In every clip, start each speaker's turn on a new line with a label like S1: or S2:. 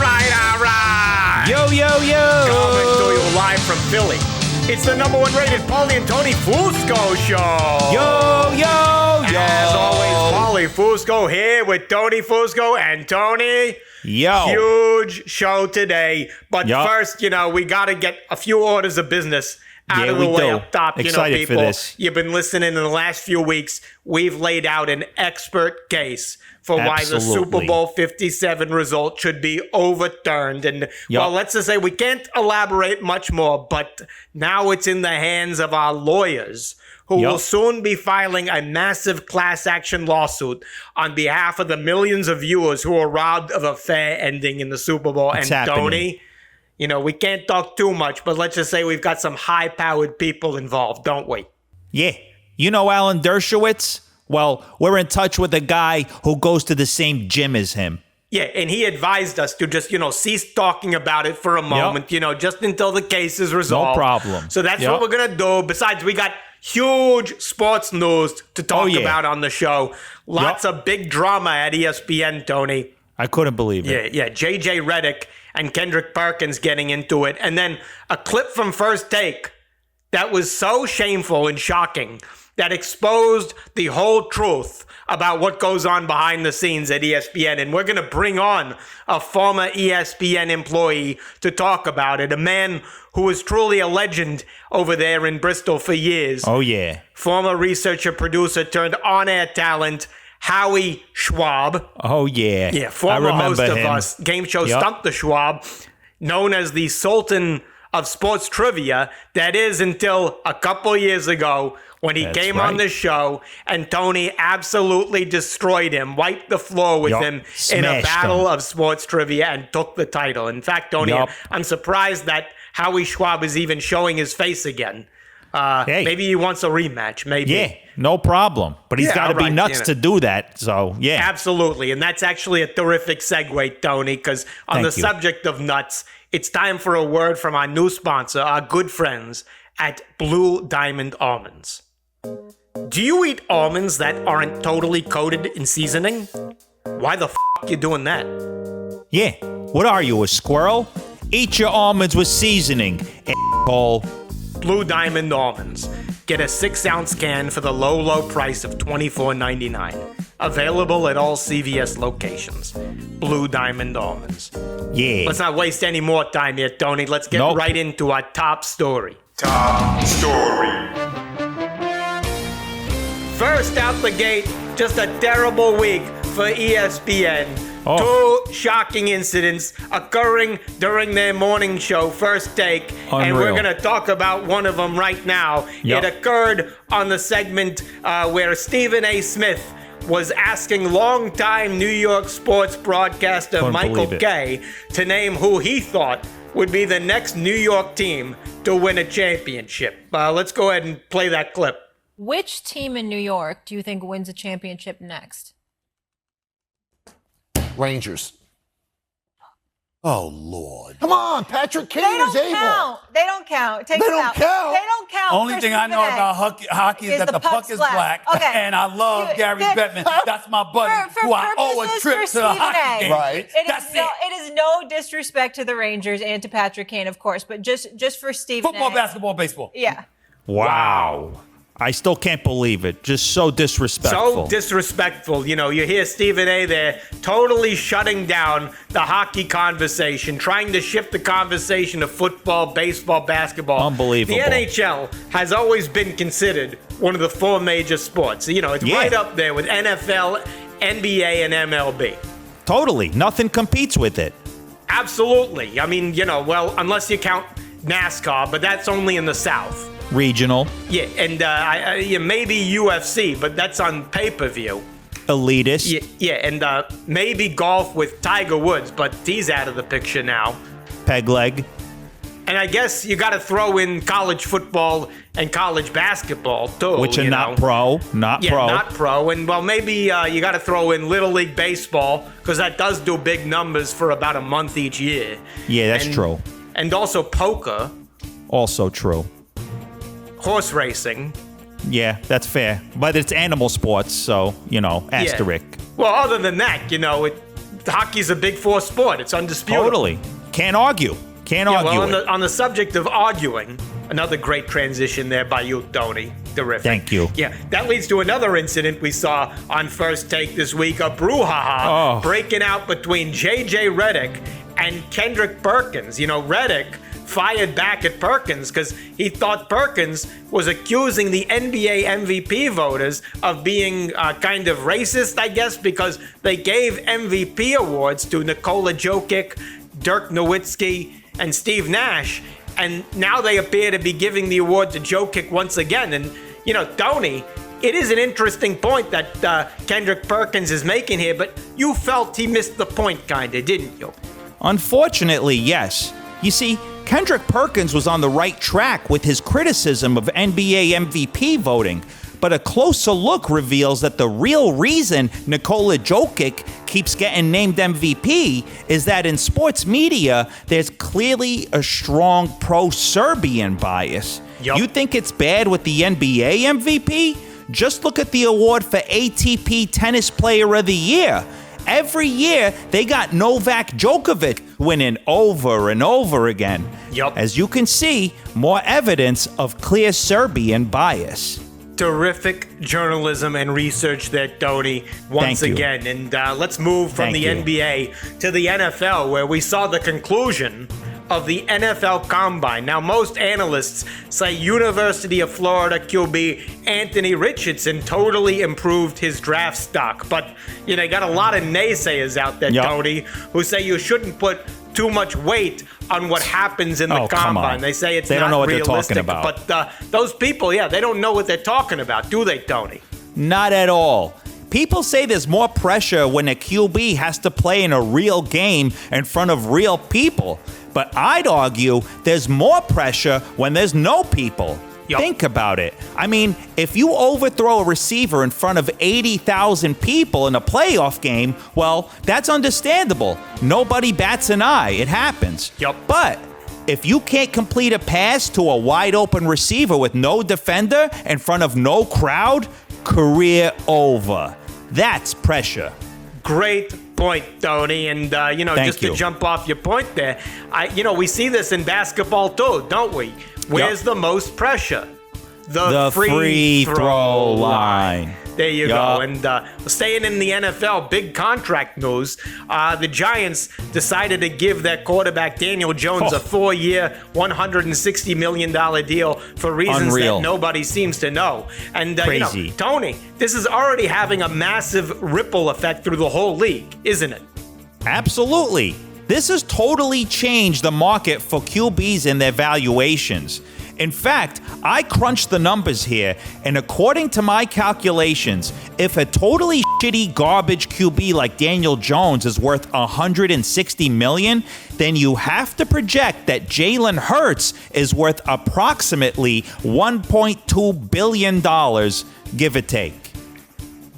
S1: all right.
S2: Yo, yo, yo.
S1: Coming to you live from Philly. It's the number one rated Paulie Tony Fusco Show.
S2: Yo, yo, yo.
S1: As always, Paulie Fusco here with Tony Fusco and Tony.
S2: Yo.
S1: Huge show today. But first, we got to get a few orders of business out of the way up top.
S2: Excited
S1: people,
S2: for this.
S1: You've been listening in the last few weeks. We've laid out an expert case for why the Super Bowl 57 result should be overturned. And, well, let's just say we can't elaborate much more, but now it's in the hands of our lawyers, who will soon be filing a massive class action lawsuit on behalf of the millions of viewers who were robbed of a fair ending in the Super Bowl.
S2: It's
S1: and
S2: happening.
S1: Tony, we can't talk too much, but let's just say we've got some high-powered people involved, don't we?
S2: Yeah. You know Alan Dershowitz? Well, we're in touch with a guy who goes to the same gym as him.
S1: Yeah, and he advised us to just, cease talking about it for a moment, just until the case is resolved.
S2: No problem.
S1: So that's what we're going to do. Besides, we got huge sports news to talk about on the show. Lots of big drama at ESPN, Tony.
S2: I couldn't believe it.
S1: Yeah. JJ Redick and Kendrick Perkins getting into it. And then a clip from First Take that was so shameful and shocking that exposed the whole truth about what goes on behind the scenes at ESPN. And we're going to bring on a former ESPN employee to talk about it, a man who was truly a legend over there in Bristol for years.
S2: Oh, yeah.
S1: Former researcher, producer, turned on-air talent, Howie Schwab.
S2: Oh, yeah.
S1: Yeah, former host of
S2: him.
S1: us, game show Stump the Schwab, known as the Sultan of sports trivia. That is until a couple years ago when he came on the show and Tony absolutely destroyed him, wiped the floor with him in a battle of sports trivia and took the title. In fact, Tony, I'm surprised that Howie Schwab is even showing his face again. Maybe he wants a rematch, maybe.
S2: Yeah, no problem. But he's got to be nuts to do that. So, yeah.
S1: Absolutely. And that's actually a terrific segue, Tony, because on the subject of nuts, it's time for a word from our new sponsor, our good friends at Blue Diamond Almonds. Do you eat almonds that aren't totally coated in seasoning? Why the you doing that?
S2: Yeah. What are you, a squirrel? Eat your almonds with seasoning, a**hole.
S1: Blue Diamond Almonds. Get a 6-ounce can for the low, low price of $24.99. Available at all CVS locations. Blue Diamond Almonds.
S2: Yeah.
S1: Let's not waste any more time here, Tony. Let's get right into our top story.
S3: Top story.
S1: First out the gate, just a terrible week for ESPN. Two shocking incidents occurring during their morning show, First Take.
S2: Unreal.
S1: And we're going to talk about one of them right now. It occurred on the segment where Stephen A. Smith was asking longtime New York sports broadcaster Michael Kay to name who he thought would be the next New York team to win a championship. Let's go ahead and play that clip.
S4: Which team in New York do you think wins a championship next?
S5: Rangers. Oh, Lord. Come on, Patrick Kane is able.
S4: They don't count.
S5: They don't count.
S4: They don't count.
S6: Only thing I know about hockey is that the puck is black.
S4: Okay.
S6: And I love Gary Bettman. That's my buddy who I owe a trip to the hockey game.
S5: Right.
S4: It is no disrespect to the Rangers and to Patrick Kane, of course, but just for Stephen
S6: Football,
S4: A.
S6: basketball, baseball.
S4: Yeah.
S2: Wow. I still can't believe it. Just so disrespectful.
S1: So disrespectful. You hear Stephen A. there totally shutting down the hockey conversation, trying to shift the conversation to football, baseball, basketball.
S2: Unbelievable.
S1: The NHL has always been considered one of the four major sports. It's right up there with NFL, NBA, and MLB.
S2: Totally. Nothing competes with it.
S1: Absolutely. I mean, unless you count NASCAR, but that's only in the South.
S2: Regional.
S1: Yeah, and maybe UFC, but that's on pay-per-view.
S2: Elitist.
S1: Yeah, and maybe golf with Tiger Woods, but he's out of the picture now.
S2: Peg leg.
S1: And I guess you got to throw in college football and college basketball, too.
S2: Which are not pro. Not pro.
S1: Yeah, not pro. And, well, maybe you got to throw in Little League Baseball, because that does do big numbers for about a month each year.
S2: Yeah, that's true.
S1: And also poker.
S2: Also true.
S1: Horse racing.
S2: Yeah, that's fair. But it's animal sports, so, asterisk.
S1: Yeah. Well, other than that, hockey's a Big Four sport. It's undisputed.
S2: Totally. Can't argue. Can't argue
S1: well,
S2: it.
S1: on the subject of arguing, another great transition there by you, Tony. Terrific.
S2: Thank you.
S1: Yeah, that leads to another incident we saw on First Take this week, a brouhaha breaking out between JJ Redick and Kendrick Perkins. You know, Redick fired back at Perkins because he thought Perkins was accusing the NBA MVP voters of being kind of racist, I guess, because they gave MVP awards to Nikola Jokic, Dirk Nowitzki, and Steve Nash, and now they appear to be giving the award to Jokic once again. And, you know, Tony, it is an interesting point that Kendrick Perkins is making here, but you felt he missed the point, kinda, didn't you?
S2: Unfortunately, yes. You see, Kendrick Perkins was on the right track with his criticism of NBA MVP voting, but a closer look reveals that the real reason Nikola Jokic keeps getting named MVP is that in sports media, there's clearly a strong pro-Serbian bias.
S1: Yep.
S2: You think it's bad with the NBA MVP? Just look at the award for ATP Tennis Player of the Year. Every year, they got Novak Djokovic winning over and over again.
S1: Yep.
S2: As you can see, more evidence of clear Serbian bias.
S1: Terrific journalism and research there, Tony, once again. And let's move from the NBA to the NFL, where we saw the conclusion of the NFL Combine. Now, most analysts say University of Florida QB Anthony Richardson totally improved his draft stock. But, you know, you got a lot of naysayers out there, Tony, who say you shouldn't put too much weight on what happens in the Combine. They say they
S2: don't know what
S1: realistic,
S2: they're talking about.
S1: But those people, they don't know what they're talking about, do they, Tony?
S2: Not at all. People say there's more pressure when a QB has to play in a real game in front of real people. But I'd argue there's more pressure when there's no people. Think about it. I mean, if you overthrow a receiver in front of 80,000 people in a playoff game, well, that's understandable. Nobody bats an eye. It happens. But if you can't complete a pass to a wide open receiver with no defender in front of no crowd, career over. That's pressure.
S1: Great point, Tony. And, to jump off your point there, we see this in basketball too, don't we? Where's the most pressure? The free throw line. There you go. And staying in the NFL, big contract news. The Giants decided to give their quarterback Daniel Jones a 4-year, $160 million deal for reasons that nobody seems to know. And,
S2: Crazy.
S1: Tony, this is already having a massive ripple effect through the whole league, isn't it?
S2: Absolutely. This has totally changed the market for QBs and their valuations. In fact, I crunched the numbers here, and according to my calculations, if a totally shitty garbage QB like Daniel Jones is worth $160 million, then you have to project that Jalen Hurts is worth approximately $1.2 billion, give or take.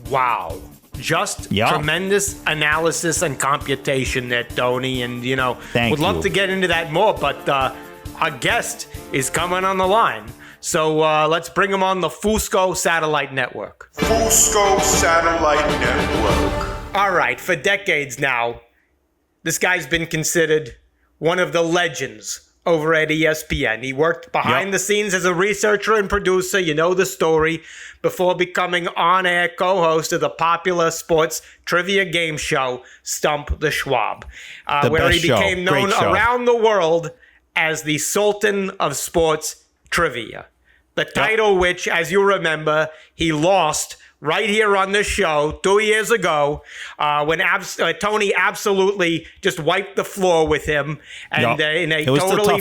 S1: Wow. Just tremendous analysis and computation there, Tony. And, would love to get into that more, but our guest is coming on the line. So let's bring him on the Fusco Satellite Network.
S3: Fusco Satellite Network.
S1: All right, for decades now, this guy's been considered one of the legends over at ESPN. He worked behind the scenes as a researcher and producer, you know the story, before becoming on-air co-host of the popular sports trivia game show, Stump the Schwab, where he became known around the world as the Sultan of sports trivia. The title which, as you remember, he lost right here on this show 2 years ago when Tony absolutely just wiped the floor with him and in a totally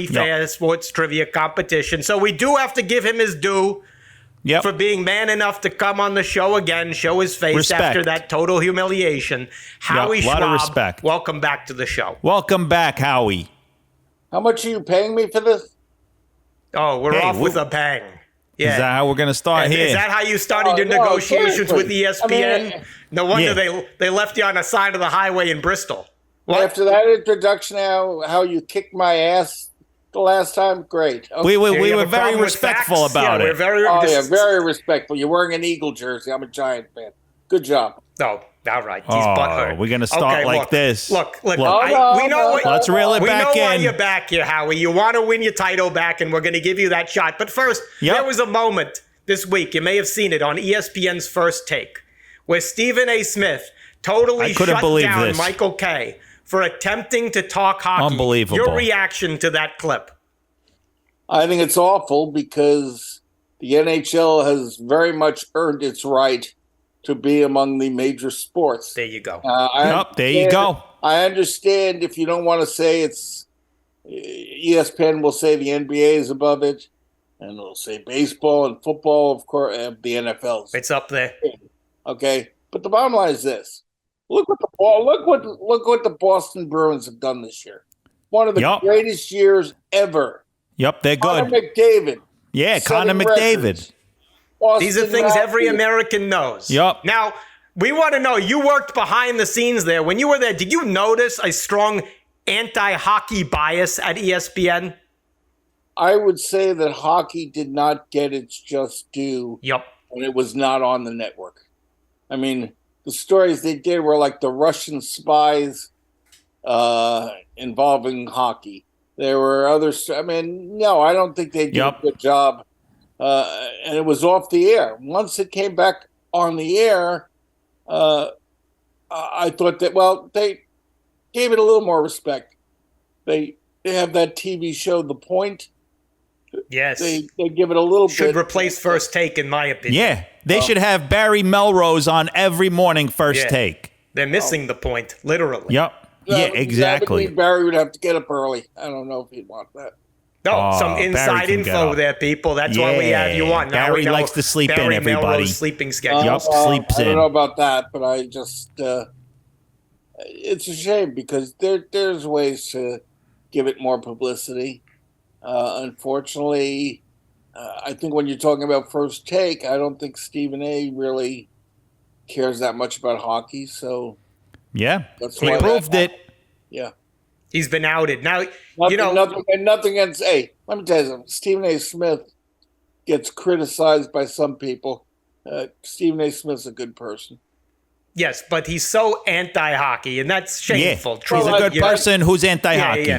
S1: fair sports trivia competition. So we do have to give him his due for being man enough to come on the show again, show his face after that total humiliation. Howie Schwab, welcome back to the show.
S2: Welcome back, Howie.
S7: How much are you paying me for this?
S1: Oh, we're off with a bang. Yeah.
S2: Is that how we're going to start here?
S1: Is that how you started your negotiations with ESPN? No wonder they left you on the side of the highway in Bristol. What?
S7: After that introduction, how you kicked my ass the last time, great. Okay.
S2: We were very respectful about it.
S1: We're very
S7: very respectful. You're wearing an Eagle jersey. I'm a Giant fan. Good job.
S1: Oh, all right. He's butthurt.
S2: We're going to start like
S1: look,
S2: this.
S1: Look.
S2: Look.
S1: We know
S2: Let's reel it back
S1: We know why
S2: in.
S1: you're back here, Howie. You want to win your title back, and we're going to give you that shot. But first, there was a moment this week, you may have seen it on ESPN's First Take, where Stephen A. Smith totally shut down
S2: this.
S1: Michael Kay for attempting to talk hockey.
S2: Unbelievable.
S1: Your reaction to that clip?
S7: I think it's awful because the NHL has very much earned its right to be among the major sports.
S1: There you go.
S2: There you go.
S7: I understand if you don't want to say it's ESPN will say the NBA is above it, and they'll say baseball and football, of course, the NFL.
S1: It's up there.
S7: Okay, but the bottom line is this: look what the Boston Bruins have done this year. One of the greatest years ever.
S2: Yep, they're good.
S7: Connor McDavid.
S2: Yeah, Connor McDavid.
S1: These are things every American knows.
S2: Yep.
S1: Now, we want to know, you worked behind the scenes there. When you were there, did you notice a strong anti-hockey bias at ESPN?
S7: I would say that hockey did not get its just due when it was not on the network. I mean, the stories they did were like the Russian spies involving hockey. There were others. I mean, no, I don't think they did a good job. And it was off the air. Once it came back on the air, I thought that, well, they gave it a little more respect. They have that TV show, The Point.
S1: Yes.
S7: They give it a little bit.
S1: Should replace First Take, in my opinion.
S2: Yeah. They should have Barry Melrose on every morning First Take.
S1: They're missing the point, literally.
S2: Yep. Yeah, exactly.
S7: Barry would have to get up early. I don't know if he'd want that.
S1: No, some inside info there, people. That's why we have you on. Now
S2: Barry likes to sleep in, everybody.
S1: Melrose sleeping schedule.
S2: Sleeps in.
S7: I don't know about that, but I just... it's a shame because there's ways to give it more publicity. Unfortunately, I think when you're talking about First Take, I don't think Stephen A. really cares that much about hockey. So
S2: yeah, he proved it.
S7: Yeah,
S1: he's been outed. Now
S7: nothing against. Hey, let me tell you something. Stephen A. Smith gets criticized by some people. Stephen A. Smith's a good person.
S1: Yes, but he's so anti-hockey, and that's shameful.
S2: Yeah. He's a good person who's anti-hockey.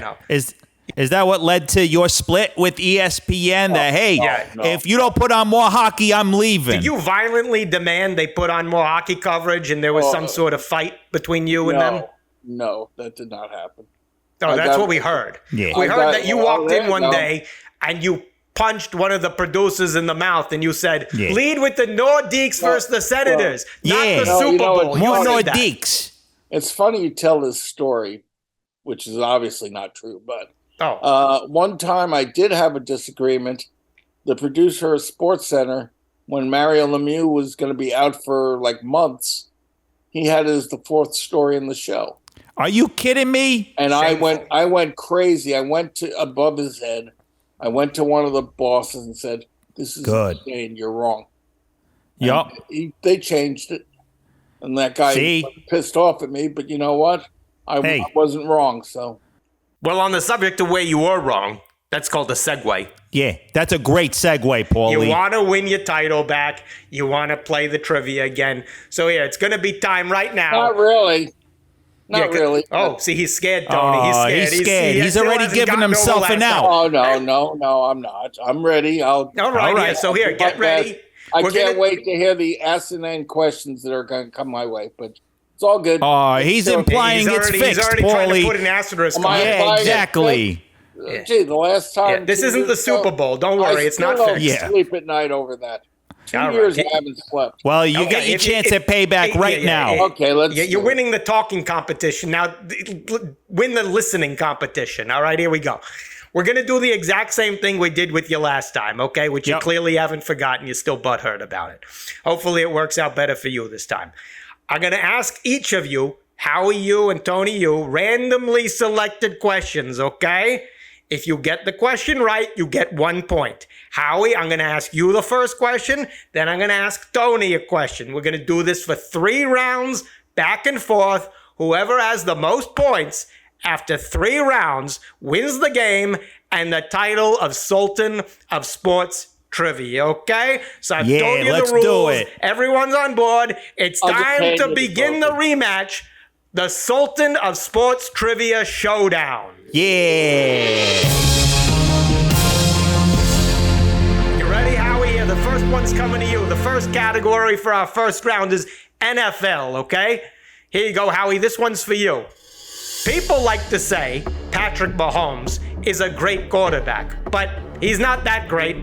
S2: Is that what led to your split with ESPN? If you don't put on more hockey, I'm leaving.
S1: Did you violently demand they put on more hockey coverage and there was some sort of fight between you and them?
S7: No, that did not happen.
S1: Oh, that's what we heard.
S2: Yeah.
S1: We heard that you walked in one day and you punched one of the producers in the mouth and you said, lead with the Nordiques versus the Senators, not the Super Bowl.
S2: More Nordiques.
S7: It's funny you tell this story, which is obviously not true, but one time I did have a disagreement. The producer of SportsCenter, when Mario Lemieux was going to be out for like months, he had it as the fourth story in the show.
S2: Are you kidding me?
S7: And
S1: Shameful.
S7: I went crazy. I went to above his head. I went to one of the bosses and said, "This is insane. You're wrong."
S2: Yep.
S7: They changed it, and that guy was pissed off at me. But you know what? I wasn't wrong. So.
S1: Well, on the subject of where you were wrong, that's called a segue.
S2: Yeah, that's a great segue, Paulie.
S1: You want to win your title back. You want to play the trivia again. So, it's going to be time right now.
S7: Not really. Not really.
S1: Oh, see, he's scared, Tony.
S2: He's scared. He's already given himself an out.
S7: Oh, no, I'm not. I'm ready.
S1: All right. So, get ready.
S7: I can't wait to hear the asinine questions that are going to come my way, but... It's all good.
S2: He's implying it's fixed,
S1: He's already trying to put an asterisk on it.
S2: Yeah, exactly.
S7: Gee, the last time...
S1: this isn't the Super Bowl. Don't worry. It's not fixed.
S7: I sleep at night over that. 2 years I haven't slept.
S2: Well, you got your chance at payback now.
S7: Okay, let's...
S1: You're winning the talking competition. Now, win the listening competition. All right, here we go. We're going to do the exact same thing we did with you last time, okay? Which you clearly haven't forgotten. You're still butthurt about it. Hopefully, it works out better for you this time. I'm going to ask each of you, Howie, you, and Tony, you, randomly selected questions, okay? If you get the question right, you get 1 point. Howie, I'm going to ask you the first question, then I'm going to ask Tony a question. We're going to do this for 3 rounds, back and forth. Whoever has the most points after 3 rounds wins the game, and the title of Sultan of Sports trivia, okay? So I've
S2: Yeah,
S1: told you
S2: let's
S1: the rules.
S2: do it.
S1: Everyone's on board. It's time to begin the rematch. The Sultan of Sports Trivia Showdown.
S2: Yeah.
S1: You ready, Howie? Yeah, the first one's coming to you. The first category for our first round is NFL, okay? Here you go, Howie. This one's for you. People like to say Patrick Mahomes is a great quarterback, but he's not that great.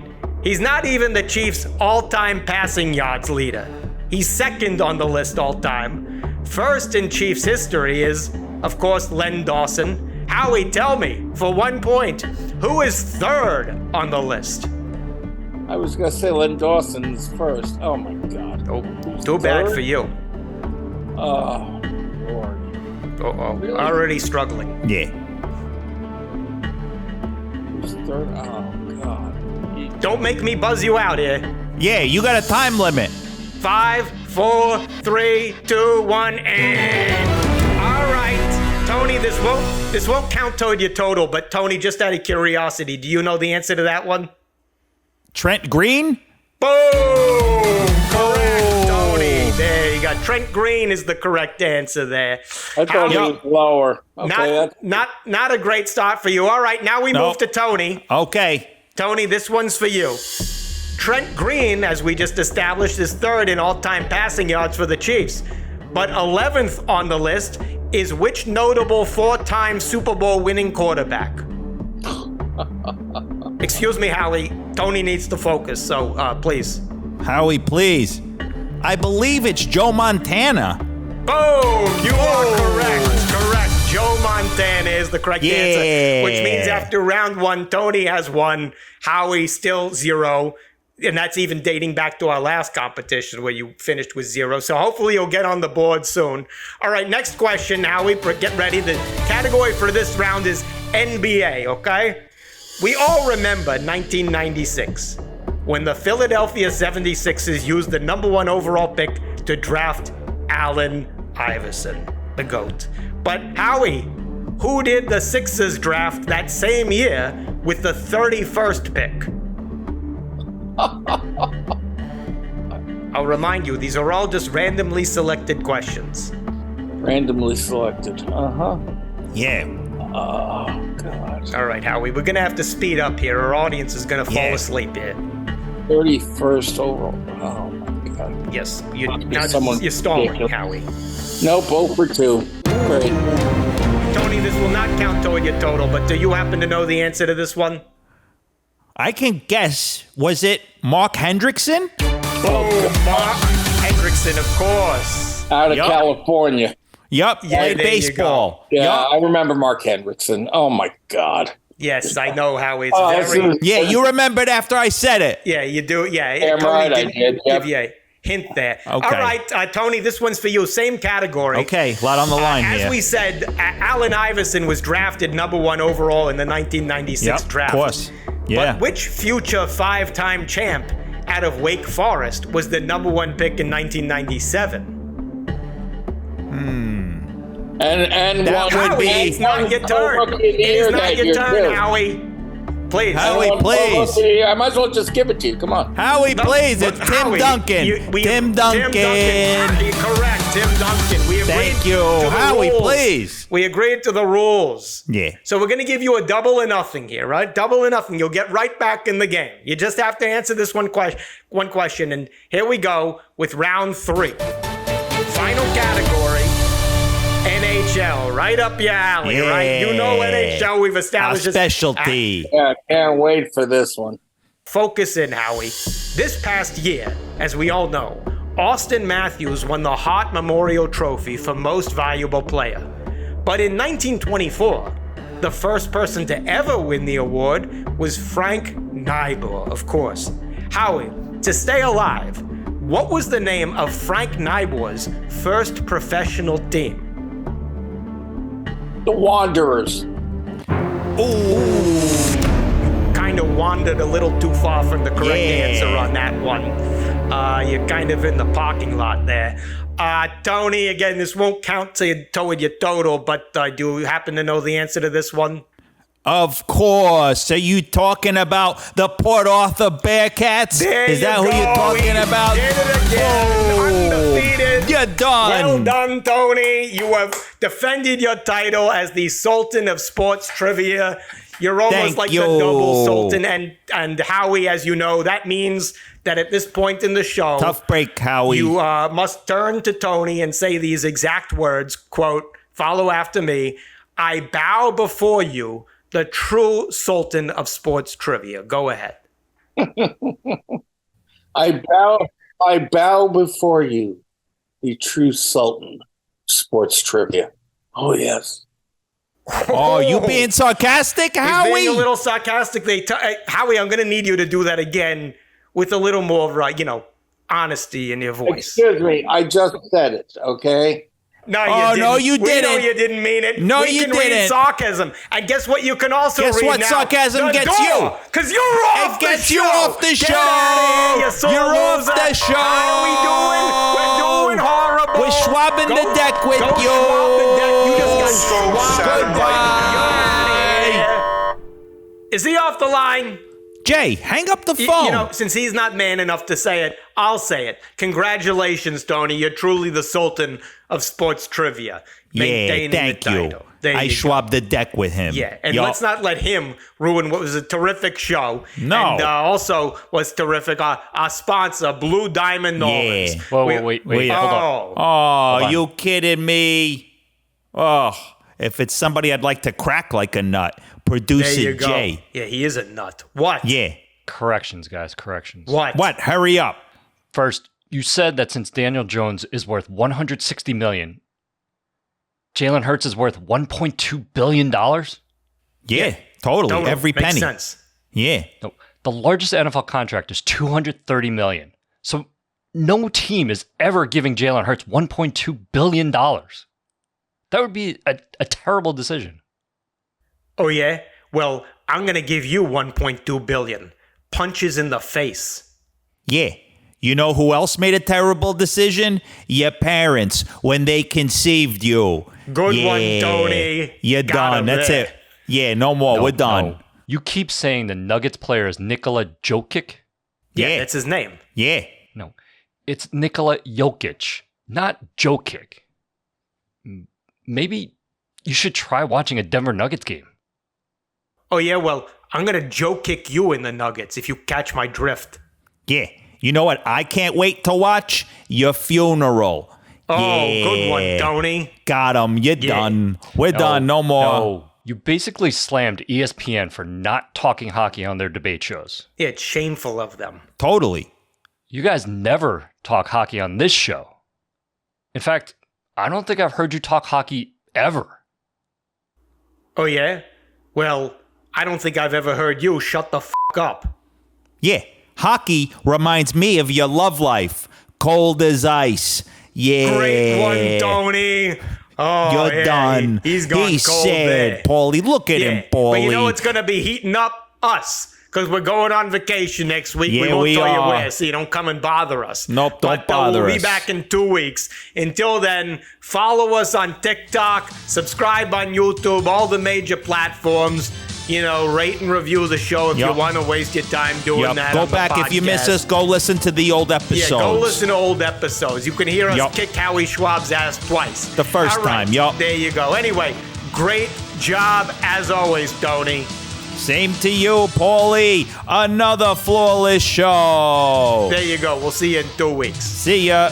S1: He's not even the Chiefs' all-time passing yards leader. He's second on the list all-time. First in Chiefs history is, of course, Len Dawson. Howie, tell me, for 1 point, who is third on the list?
S7: I was going to say Len Dawson's first. Oh, my God.
S1: Oh, too bad for you.
S7: Oh, Lord.
S1: Uh-oh.
S7: Really?
S1: Already struggling.
S2: Yeah.
S7: Who's third? Oh, God.
S1: Don't make me buzz you out here.
S2: Yeah, you got a time limit.
S1: 5, 4, 3, 2, 1, and all right, Tony. This won't count toward your total, but Tony, just out of curiosity, do you know the answer to that one?
S2: Trent Green?
S1: Boom! Correct, Tony. There you go. Trent Green is the correct answer there.
S7: I thought he was lower. Okay,
S1: not a great start for you. All right, now we move to Tony.
S2: Okay.
S1: Tony, this one's for you. Trent Green, as we just established, is third in all-time passing yards for the Chiefs. But 11th on the list is which notable 4-time Super Bowl winning quarterback? Excuse me, Howie. Tony needs to focus, so please.
S2: Howie, please. I believe it's Joe Montana.
S1: Boom! You are correct. Correct. Joe Montana is the correct answer. Which means after round 1, Tony has 1, Howie still 0. And that's even dating back to our last competition where you finished with 0. So hopefully you'll get on the board soon. All right, next question, Howie. Get ready. The category for this round is NBA, okay? We all remember 1996 when the Philadelphia 76ers used the number 1 overall pick to draft Allen Iverson, the GOAT. But Howie, who did the Sixers draft that same year with the 31st pick? I'll remind you, these are all just randomly selected questions.
S7: Randomly selected. Uh-huh.
S2: Yeah.
S7: Oh, God.
S1: All right, Howie, we're going to have to speed up here. Our audience is going to fall asleep here.
S7: 31st overall. Oh, my God.
S1: Yes, you're stalling, Howie.
S7: Nope, 0 for 2. Great.
S1: Tony, this will not count toward your total, but do you happen to know the answer to this one?
S2: I can guess. Was it Mark Hendrickson?
S1: Oh, Mark Hendrickson, of course.
S7: Out of California.
S2: Yup, played baseball.
S7: Yeah, I remember Mark Hendrickson. Oh, my God.
S1: Yes, I know how it's very...
S2: Yeah, you remembered after I said it.
S1: Yeah, you do. Yeah,
S7: Damn
S1: Tony
S7: right I did.
S1: Give you a hint there.
S2: Okay.
S1: All right, Tony, this one's for you. Same category.
S2: Okay, a lot on the line here.
S1: As we said, Allen Iverson was drafted number 1 overall in the 1996 draft.
S2: Of course. Yeah.
S1: But which future 5-time champ out of Wake Forest was the number 1 pick in 1997?
S7: And
S2: that would be...
S1: It's not your turn. It's not your turn, Howie. Please.
S2: Howie, please.
S7: I might as well just give it to you. Come on.
S2: Howie, please. It's Tim
S1: Howie,
S2: Duncan. Tim Duncan.
S1: Correct, Tim Duncan. We agreed
S2: Thank you.
S1: to the
S2: Howie,
S1: rules.
S2: please.
S1: We agreed to the rules.
S2: Yeah.
S1: So we're going to give you a double or nothing here, right? Double or nothing. You'll get right back in the game. You just have to answer this one question. And here we go with round 3. Final category. NHL, right up your alley, right? You know NHL, we've established
S2: our specialty.
S7: Yeah, can't wait for this one.
S1: Focus in, Howie. This past year, as we all know, Austin Matthews won the Hart Memorial Trophy for Most Valuable Player. But in 1924, the first person to ever win the award was Frank Nybor, of course. Howie, to stay alive, what was the name of Frank Nybor's first professional team?
S7: The Wanderers.
S1: Ooh. Kind of wandered a little too far from the correct answer on that one. You're kind of in the parking lot there. Tony, again, this won't count toward your total, but do you happen to know the answer to this one?
S2: Of course. Are you talking about the Port Arthur Bearcats? Is that who you're talking about?
S1: Did it again. Undefeated.
S2: You're done.
S1: Well done, Tony. You have defended your title as the Sultan of Sports Trivia. You're almost
S2: Thank
S1: like
S2: you.
S1: the double Sultan. And Howie, as you know, that means that at this point in the show,
S2: Tough break, Howie.
S1: you must turn to Tony and say these exact words, quote, follow after me. I bow before you, the true Sultan of Sports Trivia. Go ahead.
S7: I bow before you, the true Sultan of Sports Trivia. Oh, yes.
S2: Oh, you being sarcastic, Howie?
S1: He's being a little sarcastic. Howie, I'm going to need you to do that again with a little more, honesty in your voice.
S7: Excuse me. I just said it, okay?
S1: No, you didn't.
S2: No, you
S1: We
S2: didn't.
S1: know you didn't mean it.
S2: No,
S1: we
S2: you
S1: can
S2: didn't.
S1: read sarcasm. And guess what you can also
S2: Guess
S1: read
S2: what
S1: now?
S2: sarcasm
S1: The
S2: gets
S1: door,
S2: you?
S1: Because you're off
S2: It
S1: the
S2: gets
S1: show.
S2: you off the
S1: Get
S2: show.
S1: out of here, you sore
S2: You're off
S1: loser.
S2: the show.
S1: How are we doing? We're doing horrible.
S2: We're schwabbing
S1: Go-
S2: the deck with
S1: go
S2: you.
S1: schwab the deck. You just got
S3: Fusco
S1: schwabbed.
S3: Show.
S1: You're out of here. Is he off the line?
S2: Jay, hang up the phone.
S1: Since he's not man enough to say it, I'll say it. Congratulations, Tony. You're truly the Sultan of Sports Trivia. Maintaining
S2: thank
S1: the
S2: you.
S1: title. There
S2: I
S1: you go.
S2: schwabbed the deck with him.
S1: Yeah, and
S2: Yup.
S1: let's not let him ruin what was a terrific show.
S2: No.
S1: And also was terrific. Our sponsor, Blue Diamond Normans.
S2: Yeah.
S8: Whoa, wait, hold on.
S2: Oh,
S8: on.
S2: you kidding me? Oh, if it's somebody I'd like to crack like a nut,
S1: There
S2: producer
S1: you go.
S2: Jay.
S1: Yeah, he is a nut. What?
S2: Yeah.
S8: Corrections, guys, corrections.
S2: What? Hurry up.
S8: First, you said that since Daniel Jones is worth $160 million, Jalen Hurts is worth $1.2 billion?
S2: Yeah, totally.
S1: Totally.
S2: Every
S1: Makes
S2: penny.
S1: sense.
S2: Yeah.
S8: No, the largest NFL contract is $230 million. So no team is ever giving Jalen Hurts $1.2 billion. That would be a terrible decision.
S1: Oh, yeah? Well, I'm going to give you $1.2 billion. Punches in the face.
S2: Yeah. You know who else made a terrible decision? Your parents when they conceived you.
S1: Good one, Tony.
S2: You're
S1: Got
S2: done.
S1: him
S2: That's
S1: there.
S2: it. Yeah, no more. We're done.
S8: No. You keep saying the Nuggets player is Nikola Jokic.
S1: Yeah, that's his name.
S2: Yeah.
S8: No, it's Nikola Jokic, not Jokic. Maybe you should try watching a Denver Nuggets game.
S1: Oh, yeah? Well, I'm going to Joe kick you in the Nuggets if you catch my drift.
S2: Yeah. You know what I can't wait to watch? Your funeral.
S1: Oh,
S2: Yeah.
S1: good one, Tony.
S2: Got him. You're done. We're done. No more.
S8: No, you basically slammed ESPN for not talking hockey on their debate shows.
S1: Yeah, it's shameful of them.
S2: Totally.
S8: You guys never talk hockey on this show. In fact, I don't think I've heard you talk hockey ever.
S1: Oh, yeah? Well, I don't think I've ever heard you shut the f*** up.
S2: Yeah. Hockey reminds me of your love life. Cold as ice. Yeah.
S1: Great one, Tony. Oh,
S2: You're
S1: yeah,
S2: done.
S1: He's gone
S2: He's
S1: cold
S2: sad,
S1: there.
S2: Paulie. Look at him, Paulie.
S1: But you know what's going to be heating up? Us. Because we're going on vacation next week.
S2: Yeah,
S1: we won't
S2: we
S1: tell you
S2: are.
S1: where, so you don't come and bother us.
S2: Nope, don't
S1: but,
S2: bother
S1: we'll
S2: us.
S1: be back in 2 weeks. Until then, follow us on TikTok, subscribe on YouTube, all the major platforms. Rate and review the show if you want to waste your time doing that.
S2: Go
S1: on the
S2: back if you miss
S1: podcast.
S2: us. Go listen to the old episodes.
S1: Yeah, go listen to old episodes. You can hear us kick Howie Schwab's ass twice.
S2: The first
S1: All right,
S2: time, yup.
S1: There you go. Anyway, great job as always, Tony.
S2: Same to you, Paulie. Another flawless show.
S1: There you go. We'll see you in 2 weeks.
S2: See ya.